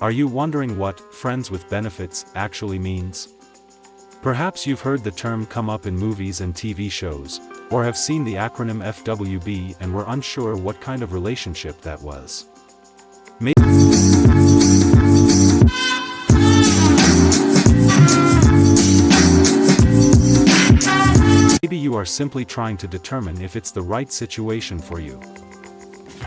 Are you wondering what friends with benefits actually means? Perhaps you've heard the term come up in movies and TV shows, or have seen the acronym FWB and were unsure what kind of relationship that was. Maybe you are simply trying to determine if it's the right situation for you.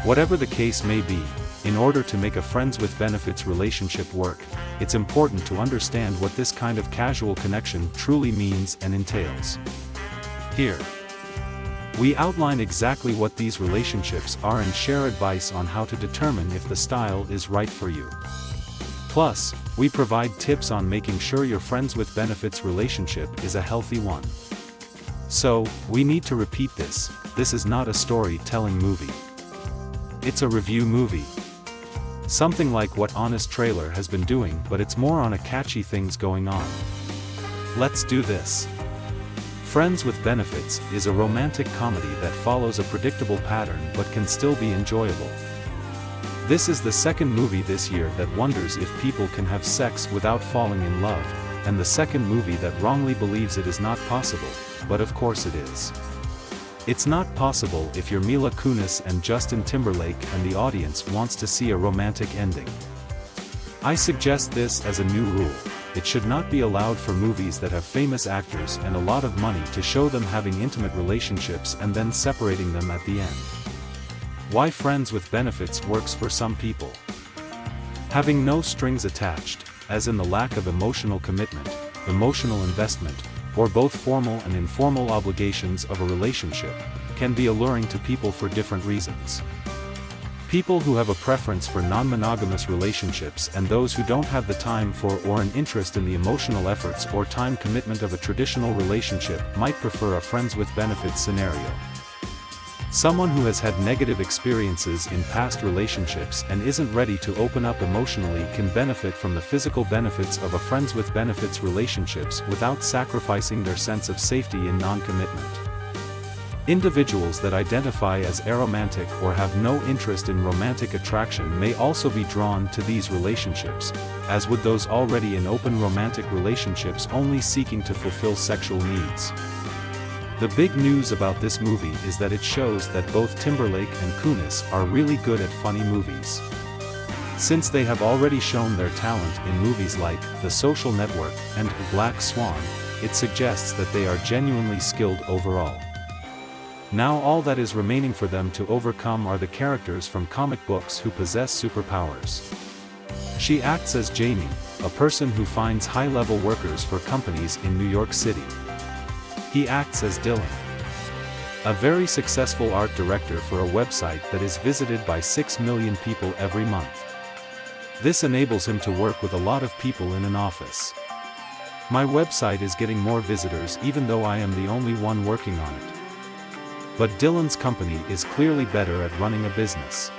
Whatever the case may be, in order to make a friends with benefits relationship work, it's important to understand what this kind of casual connection truly means and entails. Here, we outline exactly what these relationships are and share advice on how to determine if the style is right for you. Plus, we provide tips on making sure your friends with benefits relationship is a healthy one. So, we need to repeat this is not a storytelling movie. It's a review movie. Something like what Honest Trailer has been doing, but it's more on a catchy things going on. Let's do this. Friends with Benefits is a romantic comedy that follows a predictable pattern but can still be enjoyable. This is the second movie this year that wonders if people can have sex without falling in love, and the second movie that wrongly believes it is not possible, but of course it is. It's not possible if you're Mila Kunis and Justin Timberlake and the audience wants to see a romantic ending. I suggest this as a new rule: it should not be allowed for movies that have famous actors and a lot of money to show them having intimate relationships and then separating them at the end. Why Friends with Benefits works for some people. Having no strings attached, as in the lack of emotional commitment, emotional investment, or both formal and informal obligations of a relationship, can be alluring to people for different reasons. People who have a preference for non-monogamous relationships and those who don't have the time for or an interest in the emotional efforts or time commitment of a traditional relationship might prefer a friends with benefits scenario. Someone who has had negative experiences in past relationships and isn't ready to open up emotionally can benefit from the physical benefits of a friends with benefits relationships without sacrificing their sense of safety in non-commitment. Individuals that identify as aromantic or have no interest in romantic attraction may also be drawn to these relationships, as would those already in open romantic relationships only seeking to fulfill sexual needs. The big news about this movie is that it shows that both Timberlake and Kunis are really good at funny movies. Since they have already shown their talent in movies like The Social Network and Black Swan, it suggests that they are genuinely skilled overall. Now all that is remaining for them to overcome are the characters from comic books who possess superpowers. She acts as Jamie, a person who finds high-level workers for companies in New York City. He acts as Dylan, a very successful art director for a website that is visited by 6 million people every month. This enables him to work with a lot of people in an office. My website is getting more visitors even though I am the only one working on it. But Dylan's company is clearly better at running a business.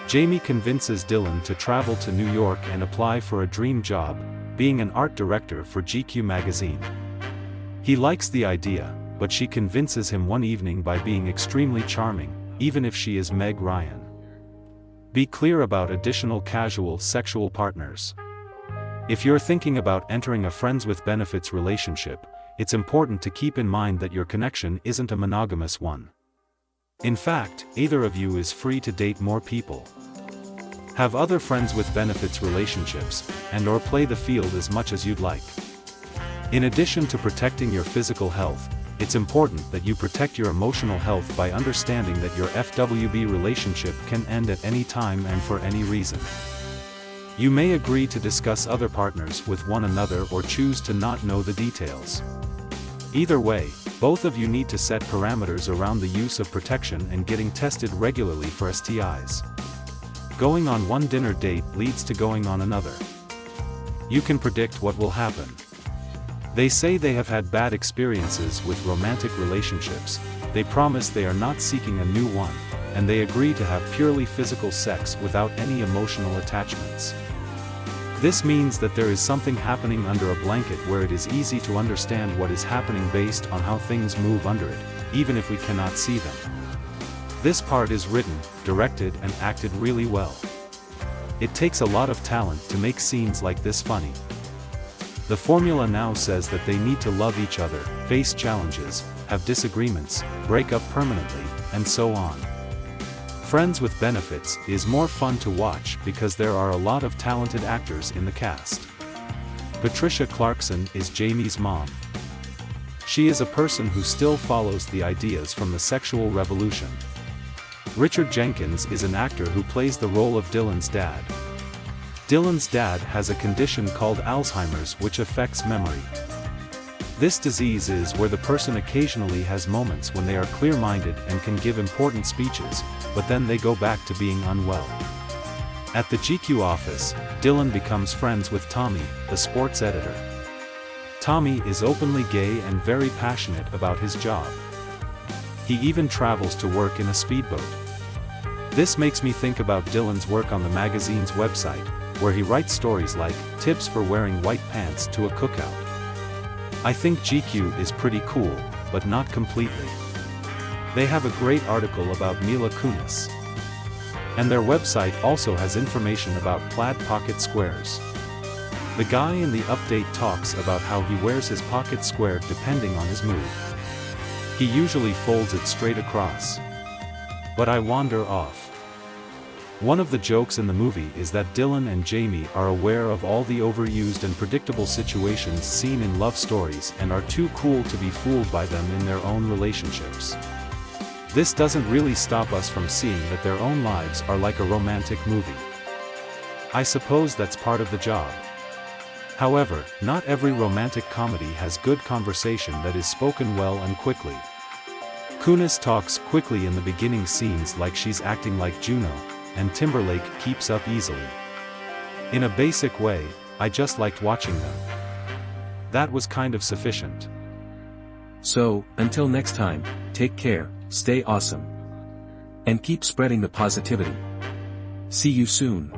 Jamie convinces Dylan to travel to New York and apply for a dream job, being an art director for GQ magazine. He likes the idea, but she convinces him one evening by being extremely charming, even if she is Meg Ryan. Be clear about additional casual sexual partners. If you're thinking about entering a friends with benefits relationship, it's important to keep in mind that your connection isn't a monogamous one. In fact, either of you is free to date more people. Have other friends with benefits relationships, and/or play the field as much as you'd like. In addition to protecting your physical health, it's important that you protect your emotional health by understanding that your FWB relationship can end at any time and for any reason. You may agree to discuss other partners with one another or choose to not know the details. Either way, both of you need to set parameters around the use of protection and getting tested regularly for STIs. Going on one dinner date leads to going on another. You can predict what will happen. They say they have had bad experiences with romantic relationships, they promise they are not seeking a new one, and they agree to have purely physical sex without any emotional attachments. This means that there is something happening under a blanket where it is easy to understand what is happening based on how things move under it, even if we cannot see them. This part is written, directed and acted really well. It takes a lot of talent to make scenes like this funny. The formula now says that they need to love each other, face challenges, have disagreements, break up permanently, and so on. Friends with Benefits is more fun to watch because there are a lot of talented actors in the cast. Patricia Clarkson is Jamie's mom. She is a person who still follows the ideas from the sexual revolution. Richard Jenkins is an actor who plays the role of Dylan's dad. Dylan's dad has a condition called Alzheimer's which affects memory. This disease is where the person occasionally has moments when they are clear-minded and can give important speeches, but then they go back to being unwell. At the GQ office, Dylan becomes friends with Tommy, the sports editor. Tommy is openly gay and very passionate about his job. He even travels to work in a speedboat. This makes me think about Dylan's work on the magazine's website, where he writes stories like, "Tips for wearing white pants to a cookout." I think GQ is pretty cool, but not completely. They have a great article about Mila Kunis. And their website also has information about plaid pocket squares. The guy in the update talks about how he wears his pocket square depending on his mood. He usually folds it straight across. But I wander off. One of the jokes in the movie is that Dylan and Jamie are aware of all the overused and predictable situations seen in love stories and are too cool to be fooled by them in their own relationships. This doesn't really stop us from seeing that their own lives are like a romantic movie. I suppose that's part of the job. However, not every romantic comedy has good conversation that is spoken well and quickly. Kunis talks quickly in the beginning scenes like she's acting like Juno, and Timberlake keeps up easily. In a basic way, I just liked watching them. That was kind of sufficient. So, until next time, take care, stay awesome. And keep spreading the positivity. See you soon.